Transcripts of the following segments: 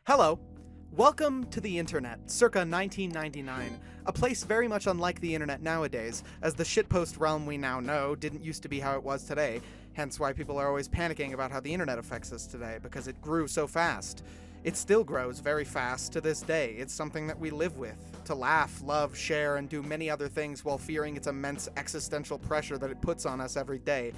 Hello. Welcome to the internet, circa 1999, a place very much unlike the internet nowadays, as the shitpost realm we now know didn't used to be how it was today, hence why people are always panicking about how the internet affects us today, because it grew so fast. It still grows very fast to this day. It's something that we live with, to laugh, love, share, and do many other things while fearing its immense existential pressure that it puts on us every day.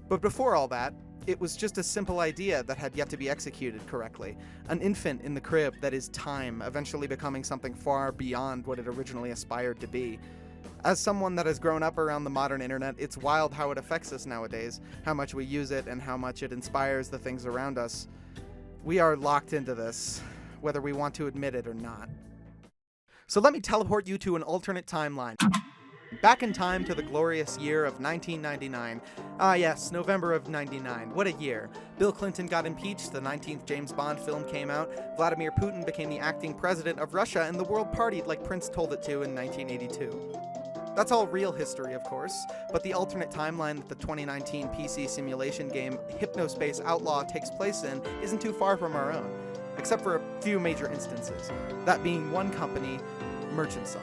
But before all that, it was just a simple idea that had yet to be executed correctly. An infant in the crib that is time, eventually becoming something far beyond what it originally aspired to be. As someone that has grown up around the modern internet, it's wild how it affects us nowadays, how much we use it and how much it inspires the things around us. We are locked into this, whether we want to admit it or not. So let me teleport you to an alternate timeline. Back in time to the glorious year of 1999. Ah yes, November of 99. What a year. Bill Clinton got impeached, the 19th James Bond film came out, Vladimir Putin became the acting president of Russia, and the world partied like Prince told it to in 1982. That's all real history, of course, but the alternate timeline that the 2019 PC simulation game Hypnospace Outlaw takes place in isn't too far from our own, except for a few major instances, that being one company, Merchantsoft.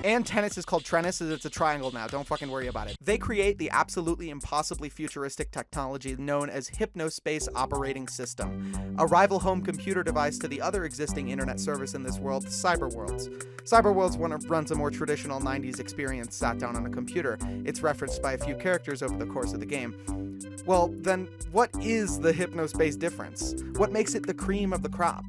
And Tennis is called Trennis, as it's a triangle now, don't fucking worry about it. They create the absolutely impossibly futuristic technology known as Hypnospace Operating System, a rival home computer device to the other existing internet service in this world, Cyberworlds. Cyberworlds runs a more traditional 90s experience sat down on a computer. It's referenced by a few characters over the course of the game. Well, then, what is the Hypnospace difference? What makes it the cream of the crop?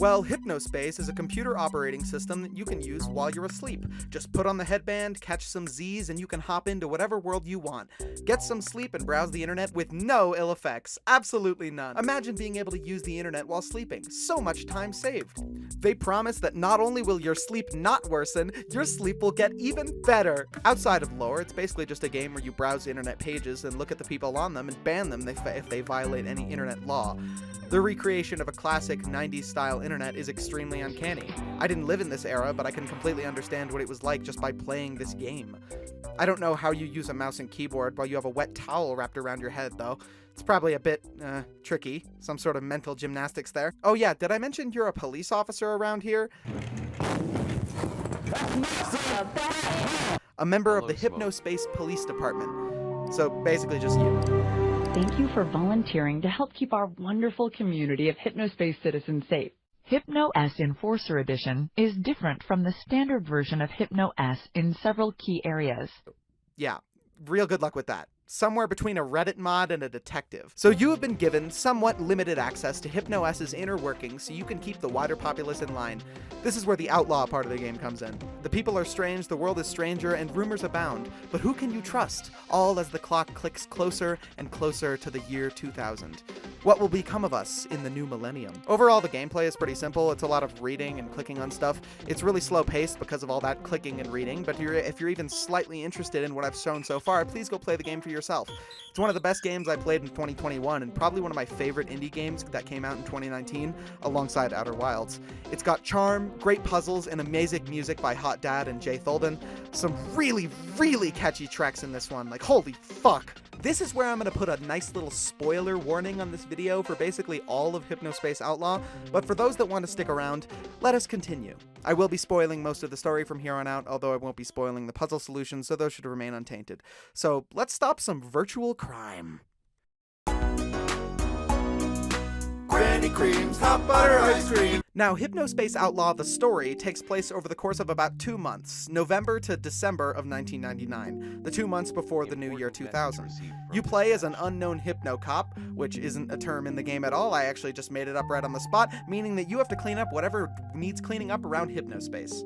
Well, Hypnospace is a computer operating system that you can use while you're asleep. Just put on the headband, catch some Z's, and you can hop into whatever world you want. Get some sleep and browse the internet with no ill effects. Absolutely none. Imagine being able to use the internet while sleeping. So much time saved. They promise that not only will your sleep not worsen, your sleep will get even better. Outside of lore, it's basically just a game where you browse internet pages and look at the people on them and ban them if they violate any internet law. The recreation of a classic 90s style internet is extremely uncanny. I didn't live in this era, but I can completely understand what it was like just by playing this game. I don't know how you use a mouse and keyboard while you have a wet towel wrapped around your head, though. It's probably a bit, tricky. Some sort of mental gymnastics there. Oh yeah, did I mention you're a police officer around here? A member of the Hypnospace Police Department. So basically just you. Thank you for volunteering to help keep our wonderful community of Hypnospace citizens safe. Hypno-S Enforcer Edition is different from the standard version of Hypno-S in several key areas. Yeah, real good luck with that. Somewhere between a Reddit mod and a detective. So you have been given somewhat limited access to Hypno-S's inner workings so you can keep the wider populace in line. This is where the outlaw part of the game comes in. The people are strange, the world is stranger, and rumors abound. But who can you trust? All as the clock clicks closer and closer to the year 2000. What will become of us in the new millennium? Overall, the gameplay is pretty simple. It's a lot of reading and clicking on stuff. It's really slow paced because of all that clicking and reading, but if you're even slightly interested in what I've shown so far, please go play the game for yourself. It's one of the best games I played in 2021 and probably one of my favorite indie games that came out in 2019 alongside Outer Wilds. It's got charm, great puzzles, and amazing music by Hot Dad and Jay Tholden. Some really, really catchy tracks in this one, like holy fuck. This is where I'm going to put a nice little spoiler warning on this video for basically all of Hypnospace Outlaw, but for those that want to stick around, let us continue. I will be spoiling most of the story from here on out, although I won't be spoiling the puzzle solutions, so those should remain untainted. So let's stop some virtual crime. Granny creams, hot butter ice cream. Now, Hypnospace Outlaw, the story, takes place over the course of about 2 months, November to December of 1999, the 2 months before the new year 2000. You play as an unknown hypno-cop, which isn't a term in the game at all, I actually just made it up right on the spot, meaning that you have to clean up whatever needs cleaning up around Hypnospace.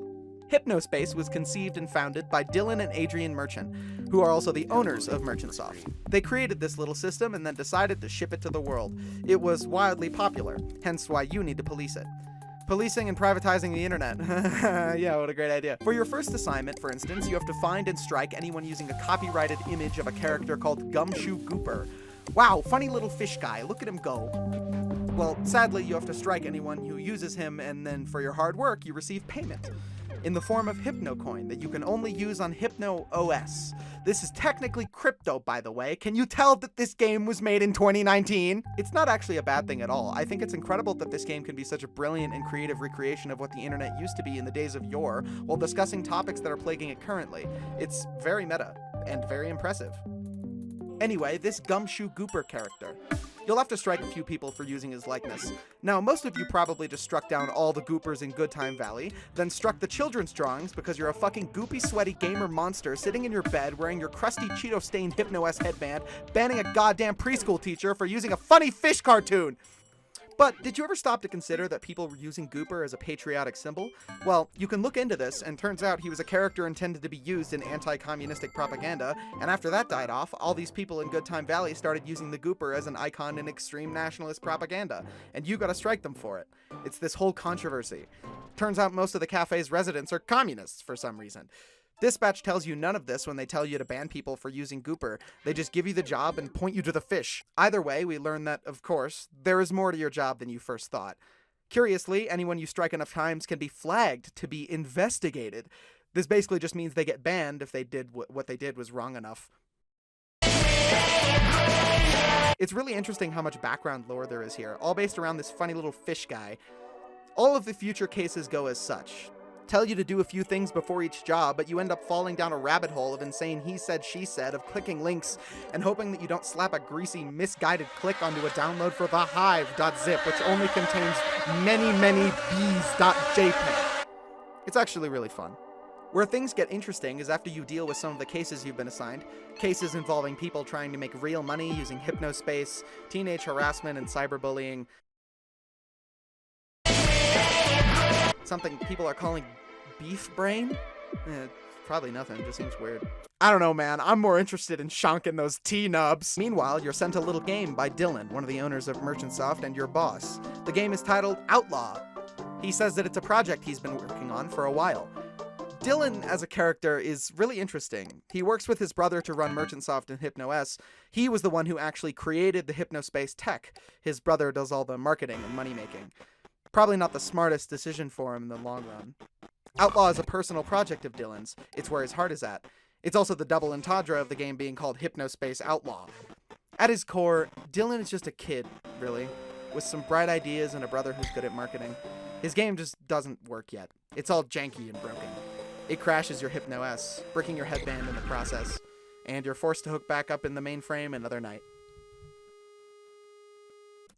Hypnospace was conceived and founded by Dylan and Adrian Merchant, who are also the owners of Merchantsoft. They created this little system and then decided to ship it to the world. It was wildly popular, hence why you need to police it. Policing and privatizing the internet. Yeah, what a great idea. For your first assignment, for instance, you have to find and strike anyone using a copyrighted image of a character called Gumshoe Gooper. Wow, funny little fish guy, look at him go. Well, sadly, you have to strike anyone who uses him, and then for your hard work, you receive payment. in the form of HypnoCoin that you can only use on Hypno OS. This is technically crypto, by the way. Can you tell that this game was made in 2019? It's not actually a bad thing at all. I think it's incredible that this game can be such a brilliant and creative recreation of what the internet used to be in the days of yore, while discussing topics that are plaguing it currently. It's very meta, and very impressive. Anyway, this Gumshoe Gooper character. You'll have to strike a few people for using his likeness. Now, most of you probably just struck down all the Goopers in Good Time Valley, then struck the children's drawings because you're a fucking goopy, sweaty gamer monster sitting in your bed wearing your crusty Cheeto-stained Hypno-S headband, banning a goddamn preschool teacher for using a funny fish cartoon! But did you ever stop to consider that people were using Gooper as a patriotic symbol? Well, you can look into this, and turns out he was a character intended to be used in anti-communistic propaganda, and after that died off, all these people in Good Time Valley started using the Gooper as an icon in extreme nationalist propaganda, and you gotta strike them for it. It's this whole controversy. Turns out most of the cafe's residents are communists for some reason. Dispatch tells you none of this when they tell you to ban people for using Gooper. They just give you the job and point you to the fish. Either way, we learn that, of course, there is more to your job than you first thought. Curiously, anyone you strike enough times can be flagged to be investigated. This basically just means they get banned if they did what they did was wrong enough. It's really interesting how much background lore there is here, all based around this funny little fish guy. All of the future cases go as such. Tell you to do a few things before each job, but you end up falling down a rabbit hole of insane he said, she said, of clicking links, and hoping that you don't slap a greasy, misguided click onto a download for thehive.zip, which only contains many bees.jpg. It's actually really fun. Where things get interesting is after you deal with some of the cases you've been assigned, cases involving people trying to make real money using hypnospace, teenage harassment, and cyberbullying. Something people are calling beef brain? Probably nothing, just seems weird. I don't know, man, I'm more interested in shonking those T-nubs. Meanwhile, you're sent a little game by Dylan, one of the owners of Merchantsoft and your boss. The game is titled Outlaw. He says that it's a project he's been working on for a while. Dylan, as a character, is really interesting. He works with his brother to run Merchantsoft and Hypno-S. He was the one who actually created the Hypnospace tech. His brother does all the marketing and money-making. Probably not the smartest decision for him in the long run. Outlaw is a personal project of Dylan's. It's where his heart is at. It's also the double entendre of the game being called Hypnospace Outlaw. At his core, Dylan is just a kid, really, with some bright ideas and a brother who's good at marketing. His game just doesn't work yet. It's all janky and broken. It crashes your Hypno-S, breaking your headband in the process, and you're forced to hook back up in the mainframe another night.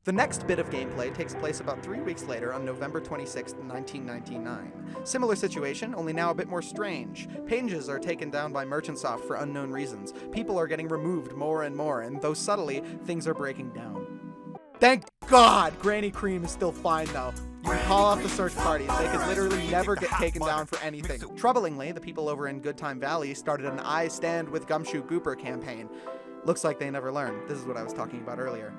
The next bit of gameplay takes place about 3 weeks later on November 26, 1999. Similar situation, only now a bit more strange. Pages are taken down by Merchantsoft for unknown reasons. People are getting removed more and more, and though subtly, things are breaking down. Thank God! Granny Cream is still fine though. You can call off the search parties, they could literally never get taken down for anything. Troublingly, the people over in Good Time Valley started an I Stand with Gumshoe Gooper campaign. Looks like they never learned. This is what I was talking about earlier.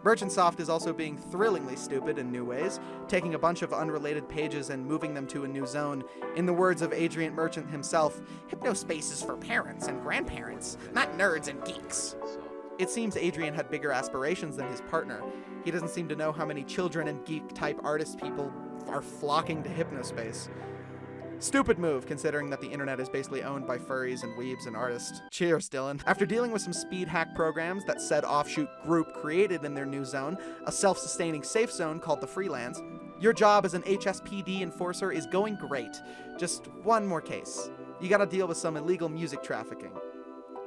Merchantsoft is also being thrillingly stupid in new ways, taking a bunch of unrelated pages and moving them to a new zone. In the words of Adrian Merchant himself, Hypnospace is for parents and grandparents, not nerds and geeks. It seems Adrian had bigger aspirations than his partner. He doesn't seem to know how many children and geek-type artist people are flocking to Hypnospace. Stupid move, considering that the internet is basically owned by furries and weebs and artists. Cheers, Dylan. After dealing with some speed hack programs that said offshoot group created in their new zone, a self-sustaining safe zone called the Freelands, your job as an HSPD enforcer is going great. Just one more case. You gotta deal with some illegal music trafficking.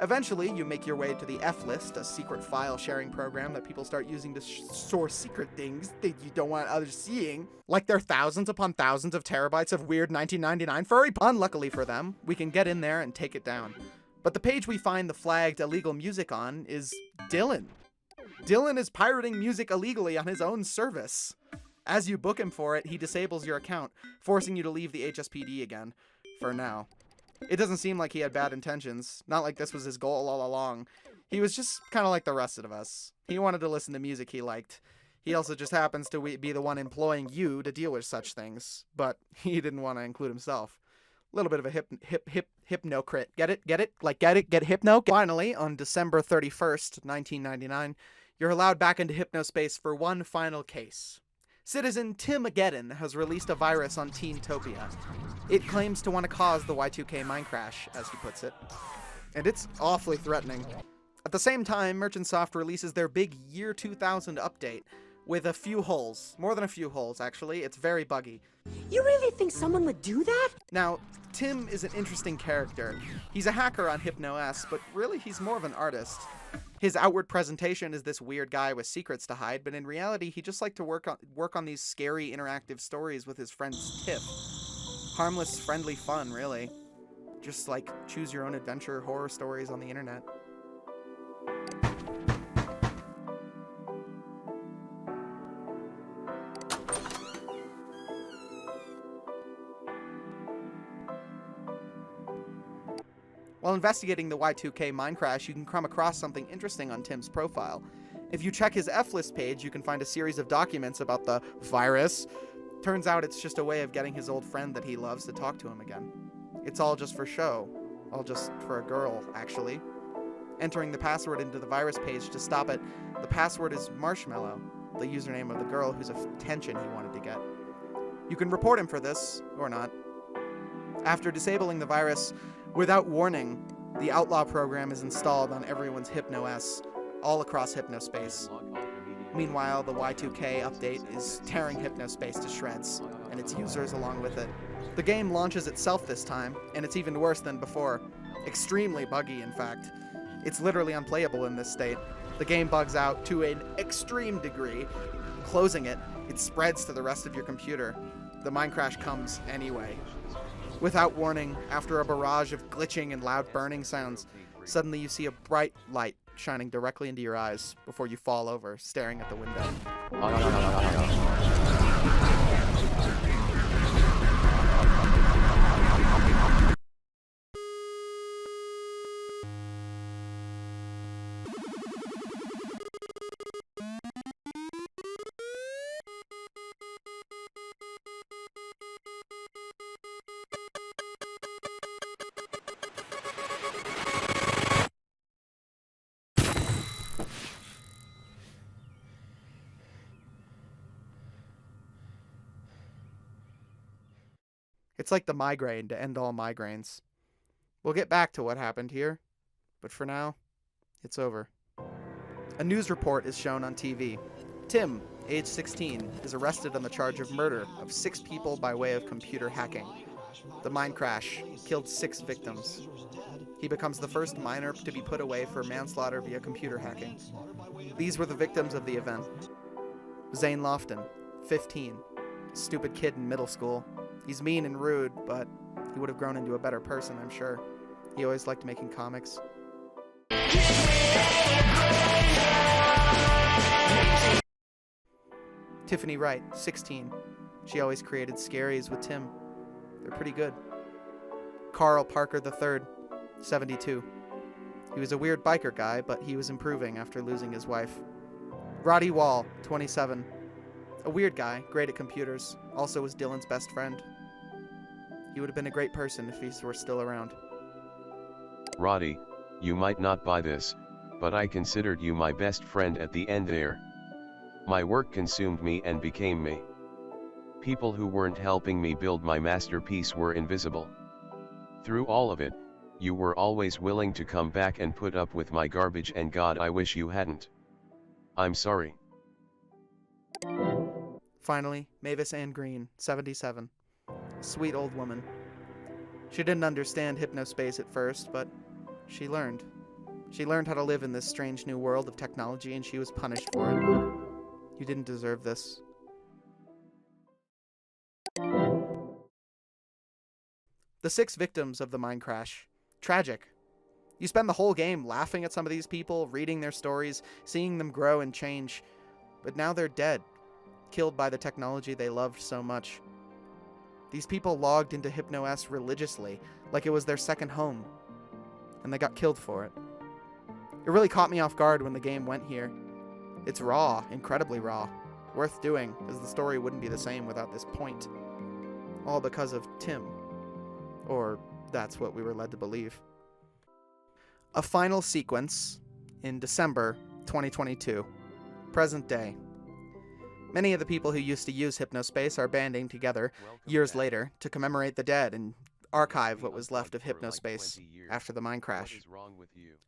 Eventually, you make your way to the F-List, a secret file sharing program that people start using to store secret things that you don't want others seeing. Like their thousands upon thousands of terabytes of weird 1999 furry. Unluckily for them, we can get in there and take it down. But the page we find the flagged illegal music on is Dylan. Dylan is pirating music illegally on his own service. As you book him for it, he disables your account, forcing you to leave the HSPD again. For now. It doesn't seem like he had bad intentions. Not like this was his goal all along. He was just kind of like the rest of us. He wanted to listen to music he liked. He also just happens to be the one employing you to deal with such things. But he didn't want to include himself. A little bit of a hypnocrit. Get it? Get it? Like, get it? Get hypno? Finally, on December 31st, 1999, you're allowed back into Hypnospace for one final case. Citizen Timageddon has released a virus on Teentopia. It claims to want to cause the Y2K mine crash, as he puts it. And it's awfully threatening. At the same time, Merchantsoft releases their big Year 2000 update with a few holes. More than a few holes, actually. It's very buggy. You really think someone would do that? Now, Tim is an interesting character. He's a hacker on HypnoS, but really he's more of an artist. His outward presentation is this weird guy with secrets to hide, but in reality he just liked to work on these scary interactive stories with his friend Tiff. Harmless, friendly fun, really. Just like choose your own adventure horror stories on the internet. While investigating the Y2K mine crash, you can come across something interesting on Tim's profile. If you check his F-list page, you can find a series of documents about the virus. Turns out it's just a way of getting his old friend that he loves to talk to him again. It's all just for show. All just for a girl, actually. Entering the password into the virus page to stop it, the password is Marshmallow, the username of the girl whose attention he wanted to get. You can report him for this, or not. After disabling the virus, without warning, the Outlaw program is installed on everyone's HypnoS, all across Hypnospace. Meanwhile, the Y2K update is tearing Hypnospace to shreds, and its users along with it. The game launches itself this time, and it's even worse than before. Extremely buggy, in fact. It's literally unplayable in this state. The game bugs out to an extreme degree. Closing it, it spreads to the rest of your computer. The mine crash comes anyway. Without warning, after a barrage of glitching and loud burning sounds, suddenly you see a bright light shining directly into your eyes before you fall over, staring at the window. It's like the migraine to end all migraines. We'll get back to what happened here, but for now, it's over. A news report is shown on TV. Tim, age 16, is arrested on the charge of murder of 6 people by way of computer hacking. The mine crash killed 6 victims. He becomes the first miner to be put away for manslaughter via computer hacking. These were the victims of the event. Zane Lofton, 15, stupid kid in middle school. He's mean and rude, but he would have grown into a better person, I'm sure. He always liked making comics. Tiffany Wright, 16. She always created scaries with Tim. They're pretty good. Carl Parker III, 72. He was a weird biker guy, but he was improving after losing his wife. Roddy Wall, 27. A weird guy, great at computers, also was Dylan's best friend. He would have been a great person if he were still around. Roddy, you might not buy this, but I considered you my best friend at the end there. My work consumed me and became me. People who weren't helping me build my masterpiece were invisible. Through all of it, you were always willing to come back and put up with my garbage, and God, I wish you hadn't. I'm sorry. Finally, Mavis Ann Green, 77. A sweet old woman. She didn't understand Hypnospace at first, but she learned. She learned how to live in this strange new world of technology, and she was punished for it. You didn't deserve this. The 6 victims of the mine crash. Tragic. You spend the whole game laughing at some of these people, reading their stories, seeing them grow and change. But now they're dead, killed by the technology they loved so much. These people logged into HypnoS religiously, like it was their second home. And they got killed for it. It really caught me off guard when the game went here. It's raw, incredibly raw. Worth doing, as the story wouldn't be the same without this point. All because of Tim. Or that's what we were led to believe. A final sequence in December 2022. Present day. Many of the people who used to use Hypnospace are banding together years later to commemorate the dead and archive what was left of Hypnospace after the mine crash.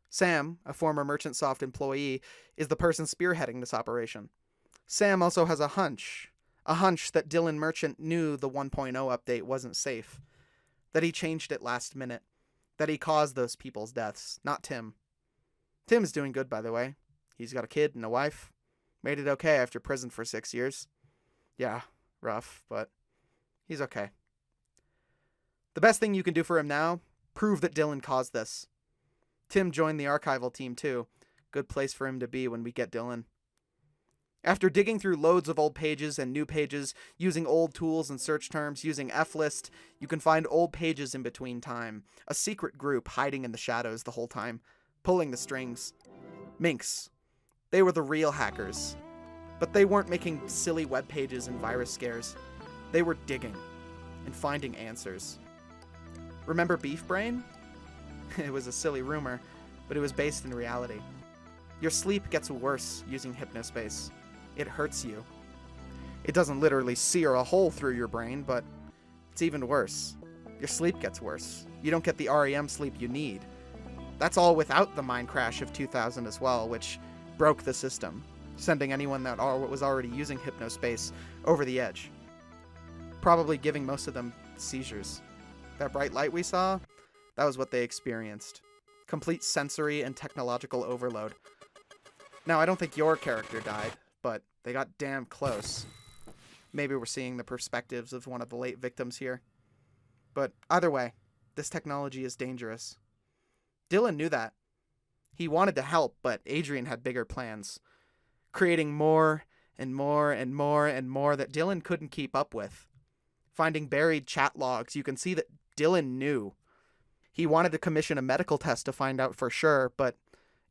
Sam, a former MerchantSoft employee, is the person spearheading this operation. Sam also has a hunch that Dylan Merchant knew the 1.0 update wasn't safe, that he changed it last minute, that he caused those people's deaths, not Tim. Tim's doing good, by the way. He's got a kid and a wife. Made it okay after prison for 6 years. Yeah, rough, but he's okay. The best thing you can do for him now, prove that Dylan caused this. Tim joined the archival team too. Good place for him to be when we get Dylan. After digging through loads of old pages and new pages, using old tools and search terms, using F-List, you can find old pages in between time. A secret group hiding in the shadows the whole time, pulling the strings. Minx. They were the real hackers. But they weren't making silly web pages and virus scares. They were digging and finding answers. Remember Beef Brain? It was a silly rumor, but it was based in reality. Your sleep gets worse using Hypnospace. It hurts you. It doesn't literally sear a hole through your brain, but it's even worse. Your sleep gets worse. You don't get the REM sleep you need. That's all without the mine crash of 2000 as well, which broke the system, sending anyone that was already using Hypnospace over the edge. Probably giving most of them seizures. That bright light we saw, that was what they experienced. Complete sensory and technological overload. Now, I don't think your character died, but they got damn close. Maybe we're seeing the perspectives of one of the late victims here. But either way, this technology is dangerous. Dylan knew that. He wanted to help, but Adrian had bigger plans. Creating more and more and more and more that Dylan couldn't keep up with. Finding buried chat logs, you can see that Dylan knew. He wanted to commission a medical test to find out for sure, but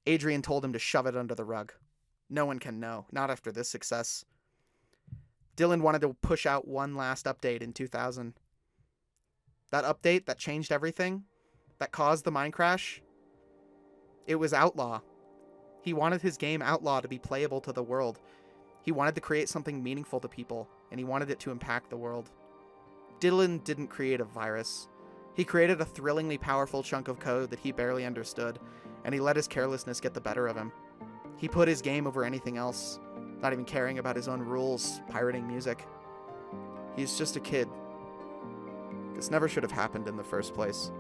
Adrian told him to shove it under the rug. No one can know, not after this success. Dylan wanted to push out one last update in 2000. That update that changed everything, that caused the mine crash, it was Outlaw. He wanted his game Outlaw to be playable to the world. He wanted to create something meaningful to people, and he wanted it to impact the world. Dylan didn't create a virus. He created a thrillingly powerful chunk of code that he barely understood, and he let his carelessness get the better of him. He put his game over anything else, not even caring about his own rules, pirating music. He's just a kid. This never should have happened in the first place.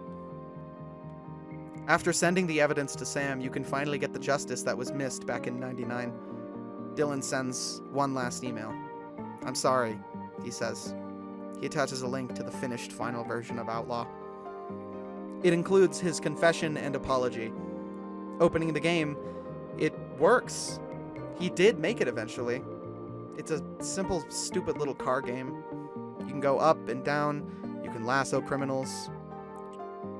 After sending the evidence to Sam, you can finally get the justice that was missed back in '99. Dylan sends one last email. "I'm sorry," he says. He attaches a link to the finished final version of Outlaw. It includes his confession and apology. Opening the game, it works. He did make it eventually. It's a simple, stupid little car game. You can go up and down, you can lasso criminals.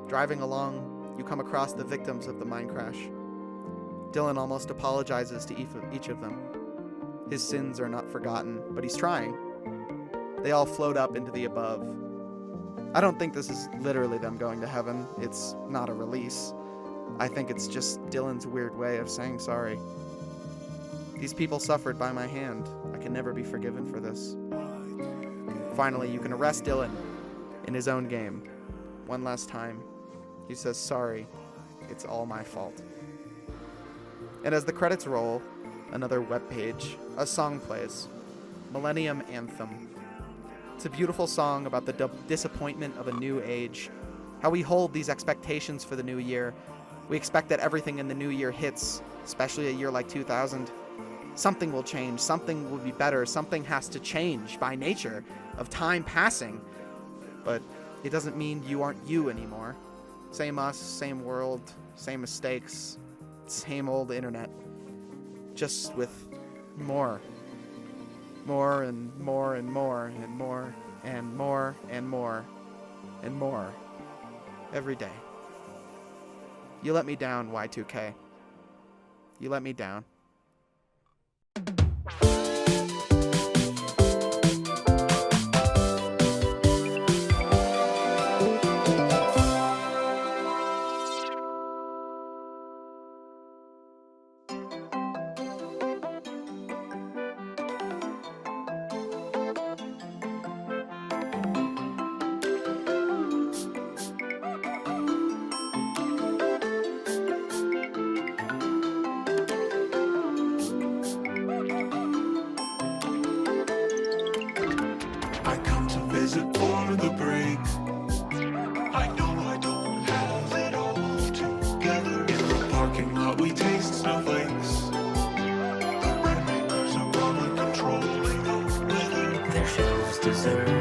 Driving along, you come across the victims of the mine crash. Dylan almost apologizes to each of them. His sins are not forgotten, but he's trying. They all float up into the above. I don't think this is literally them going to heaven. It's not a release. I think it's just Dylan's weird way of saying sorry. These people suffered by my hand. I can never be forgiven for this. Finally, you can arrest Dylan in his own game. One last time. He says, "Sorry, it's all my fault." And as the credits roll, another webpage, a song plays. Millennium Anthem. It's a beautiful song about the disappointment of a new age. How we hold these expectations for the new year. We expect that everything in the new year hits, especially a year like 2000. Something will change, something will be better, something has to change by nature of time passing. But it doesn't mean you aren't you anymore. Same us, same world, same mistakes, same old internet. Just with more. More and more and more and more and more and more and more. Every day. You let me down, Y2K. You let me down. desert for the break. I know I don't have it all together. In the parking lot we taste snowflakes. The rainmakers are probably controlling the weather. Their shelves deserve